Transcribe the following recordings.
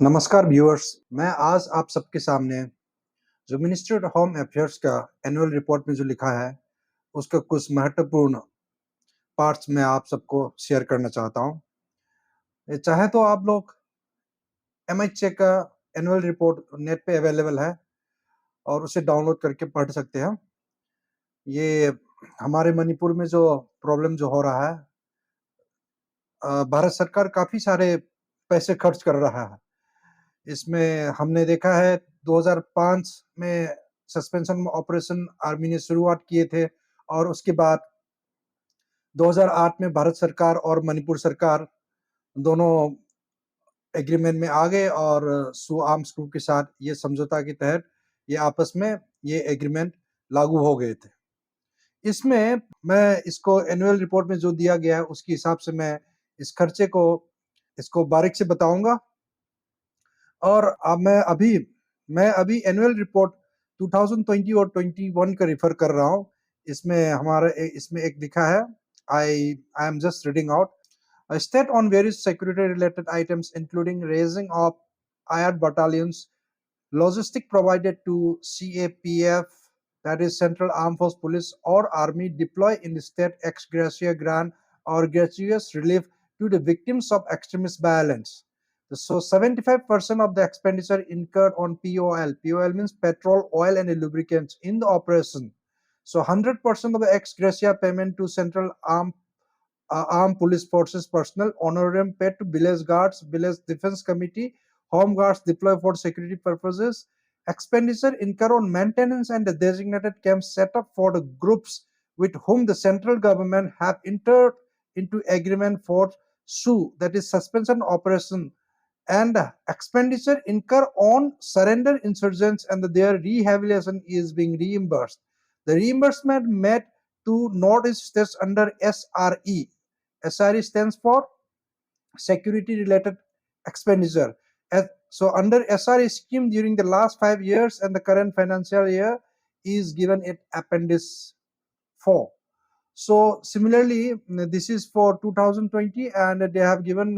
नमस्कार व्यूअर्स, मैं आज आप सबके सामने जो मिनिस्ट्री ऑफ होम अफेयर्स का एनुअल रिपोर्ट में जो लिखा है उसका कुछ महत्वपूर्ण पार्ट्स मैं आप सबको शेयर करना चाहता हूँ। चाहे तो आप लोग MHA का एनुअल रिपोर्ट नेट पे अवेलेबल है और उसे डाउनलोड करके पढ़ सकते हैं। ये हमारे मणिपुर में जो प्रॉब्लम जो हो रहा है, भारत सरकार काफ़ी सारे पैसे खर्च कर रहा है। इसमें हमने देखा है 2005 में सस्पेंशन ऑपरेशन आर्मी ने शुरुआत किए थे और उसके बाद 2008 में भारत सरकार और मणिपुर सरकार दोनों एग्रीमेंट में आ गए और SoO आर्म्स ग्रुप के साथ ये समझौता के तहत ये आपस में ये एग्रीमेंट लागू हो गए थे। इसमें मैं इसको एनुअल रिपोर्ट में जो दिया गया है उसके हिसाब से मैं इस खर्चे को इसको बारीक से बताऊंगा। और अब मैं अभी एनुअल रिपोर्ट 2020 और 21 का रेफर कर रहा हूँ। इसमें एक लिखा है, I am just reading out. State on various security related items including raising of IR battalions, logistic provided to CAPF, that is Central Armed Force Police or Army, deploy in the state ex gratia grant or gratuitous relief to the victims of extremist violence. So 75% of the expenditure incurred on POL. POL means petrol, oil and lubricants in the operation. So 100% of the ex gratia payment to Central Armed Police Forces personnel, honorarium paid to village guards, village defense committee, home guards deployed for security purposes, expenditure incurred on maintenance and the designated camps set up for the groups with whom the central government have entered into agreement for SoO, that is suspension operation, and expenditure incurred on surrender insurgents and their rehabilitation is being reimbursed. The reimbursement made to Northeast states under SRE. SRE stands for security related expenditure. So under SRE scheme during the last 5 years and the current financial year is given in Appendix 4. So similarly, this is for 2020 and they have given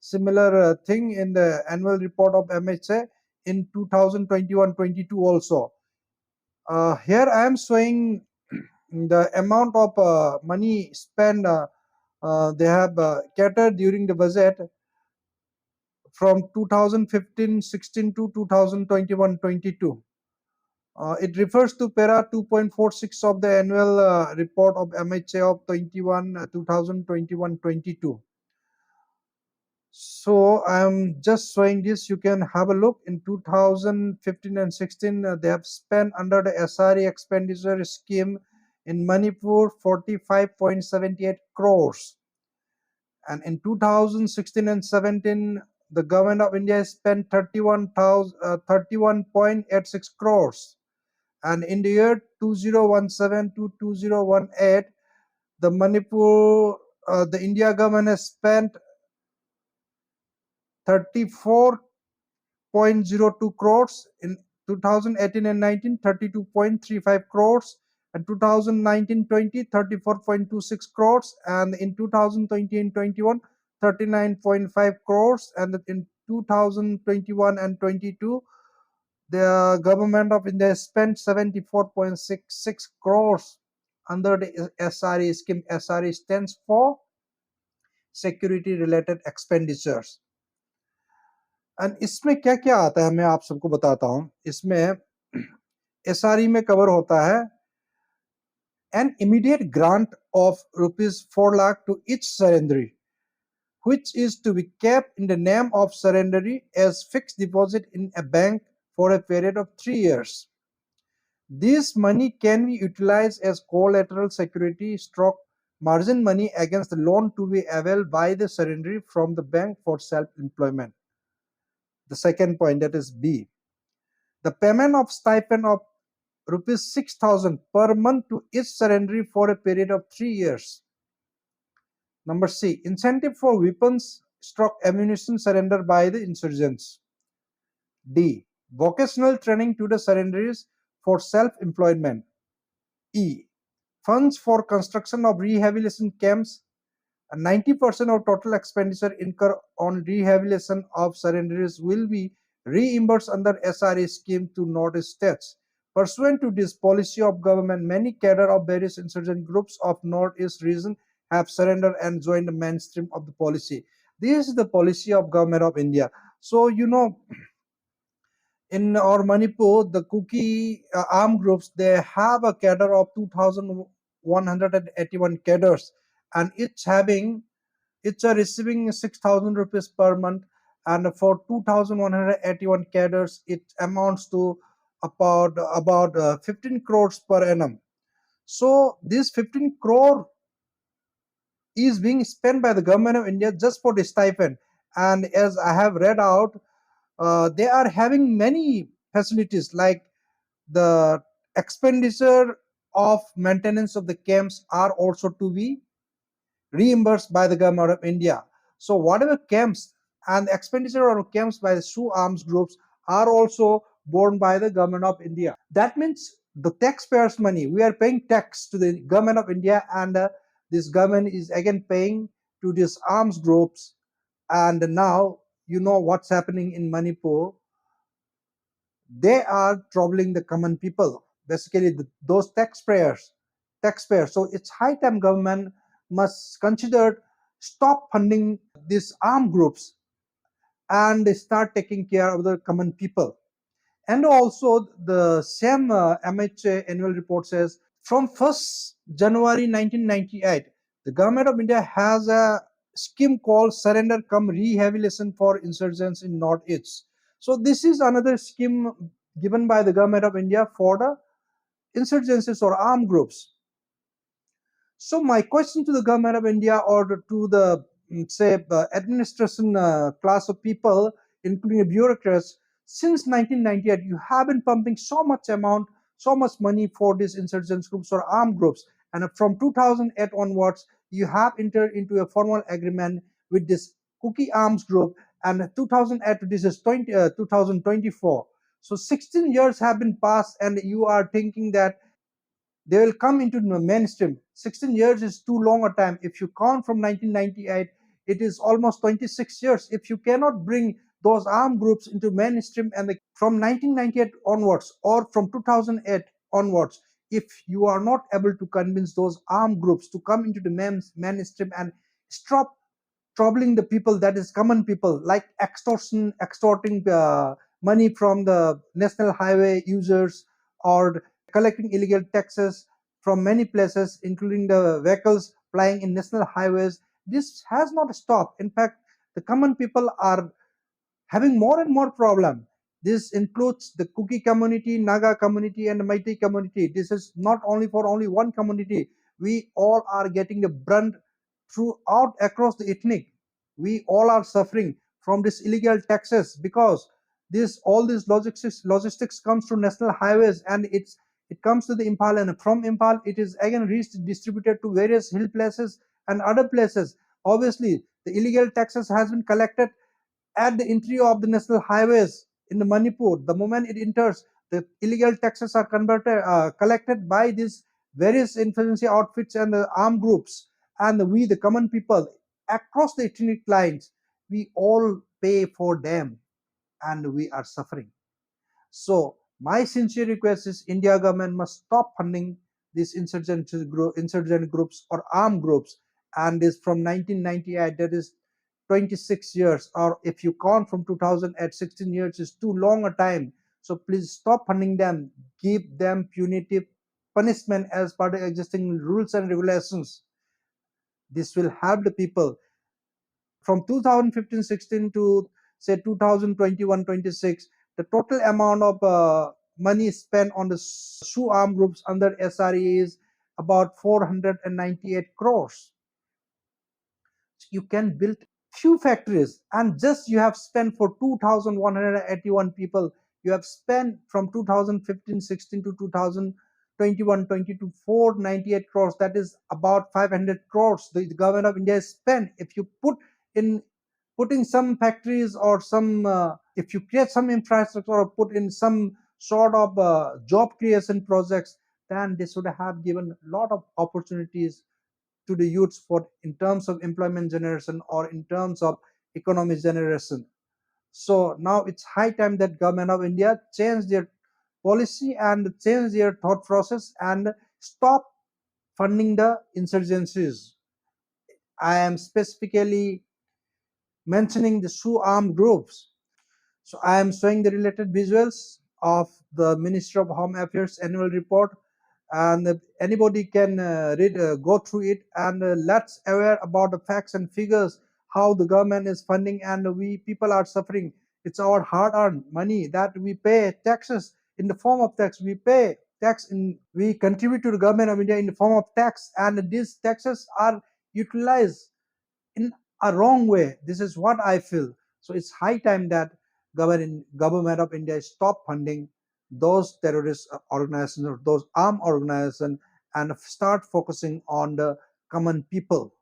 similar thing in the annual report of MHA in 2021-22 also. Here I am showing the amount of money spent they have catered during the budget from 2015-16 to 2021-22. It refers to para 2.46 of the annual report of MHA of 2021-22. So I'm just showing this. You can have a look. In 2015 and 16, they have spent under the SRE expenditure scheme in Manipur 45.78 crores. And in 2016 and 17, the government of India spent 31.86 crores. And in the year 2017 to 2018, the the India government has spent 34.02 crores. In 2018 and 19, 32.35 crores. And 2019-20, 34.26 crores. And in 2020 and 21, 39.5 crores. And in 2021 and 22, the government of India spent 74.66 crores under the SRE scheme. SRE stands for security related expenditures. And इसमें क्या क्या आता है मैं आप सबको बताता हूं। इसमें SRE में कवर होता है an immediate grant of rupees 4 lakh to each surrendery, which is to be kept in the name of surrendery as fixed deposit in a bank for a period of 3 years. This money can be utilized as collateral security stroke margin money against the loan to be availed by the surrendery from the bank for self-employment. The second point, that is B. The payment of stipend of rupees 6,000 per month to each surrendery for a period of 3 years. Number C. Incentive for weapons stroke ammunition surrender by the insurgents. D. Vocational training to the surrenderies for self-employment. E. Funds for construction of rehabilitation camps. And 90% of total expenditure incurred on rehabilitation of surrenderies will be reimbursed under SRE scheme to Northeast states. Pursuant to this policy of government, many cadre of various insurgent groups of Northeast region have surrendered and joined the mainstream of the policy. This is the policy of government of India. So, in our Manipur, the Kuki armed groups, they have a cadre of 2,181 cadres, and it's receiving 6,000 rupees per month, and for 2,181 cadres, it amounts to about 15 crores per annum. So this 15 crore is being spent by the government of India just for the stipend. And as I have read out, they are having many facilities like the expenditure of maintenance of the camps are also to be reimbursed by the government of India. So whatever camps and expenditure of camps by the SoO arms groups are also borne by the government of India. That means the taxpayers' money. We are paying tax to the government of India, and this government is again paying to these arms groups. And now you know what's happening in Manipur. They are troubling the common people, basically those taxpayers. So it's high time government must consider stop funding these armed groups and start taking care of the common people. And also the same MHA annual report says from 1st January 1998, the government of India has a scheme called Surrender Come Rehabilitation for Insurgents in Northeast. So this is another scheme given by the government of India for the insurgencies or armed groups. So my question to the government of India or to the say administration class of people, including the bureaucrats, since 1998, you have been pumping so much amount, so much money for these insurgents groups or armed groups, and from 2008 onwards, you have entered into a formal agreement with this Kuki arms group, and 2008 this is 2024. So 16 years have been passed, and you are thinking that they will come into the mainstream. 16 years is too long a time. If you count from 1998, it is almost 26 years. If you cannot bring those armed groups into mainstream and from 1998 onwards or from 2008 onwards, if you are not able to convince those armed groups to come into the mainstream and stop troubling the people, that is common people, like extorting money from the national highway users, or collecting illegal taxes from many places, including the vehicles plying in national highways. This has not stopped. In fact, the common people are having more and more problem. This includes the Kuki community, Naga community, and the Meitei community. This is not only for only one community. We all are getting the brunt throughout across the ethnic. We all are suffering from this illegal taxes because this all this logistics comes to national highways, and it comes to the Impal, and from Impal it is again reached distributed to various hill places and other places. Obviously, the illegal taxes has been collected at the entry of the national highways in the Manipur. The moment it enters, the illegal taxes are collected by these various insurgency outfits and the armed groups, and we, the common people, across the ethnic lines, we all pay for them, and we are suffering. So my sincere request is India government must stop funding these insurgent groups or armed groups, and this from 1998, that is 26 years, or if you count from 2008, 16 years is too long a time. So please stop funding them, give them punitive punishment as per the existing rules and regulations. This will help the people. From 2015-16 to say 2021-26, the total amount of money spent on the SoO armed groups under SRE is about 498 crores. You can build few factories, and just you have spent for 2,181 people. You have spent from 2015-16 to 2021-22 498 crores. That is about 500 crores the government of India has spent. If you in put in some factories or some if you create some infrastructure or put in some sort of job creation projects, then this would have given a lot of opportunities to the youths for in terms of employment generation or in terms of economic generation. So now it's high time that government of India change their policy and change their thought process and stop funding the insurgencies. I am specifically mentioning the SoO armed groups. So I am showing the related visuals of the Ministry of Home Affairs annual report, and anybody can go through it, and let's aware about the facts and figures how the government is funding and we people are suffering. It's our hard-earned money that we pay taxes in the form of tax. We pay tax in we contribute to the government of India in the form of tax, and these taxes are utilized in a wrong way. This is what I feel. So it's high time that government of India stop funding those terrorist organizations or those armed organizations and start focusing on the common people.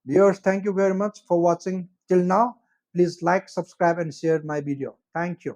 Viewers, thank you very much for watching till now. Please like, subscribe, and share my video. Thank you.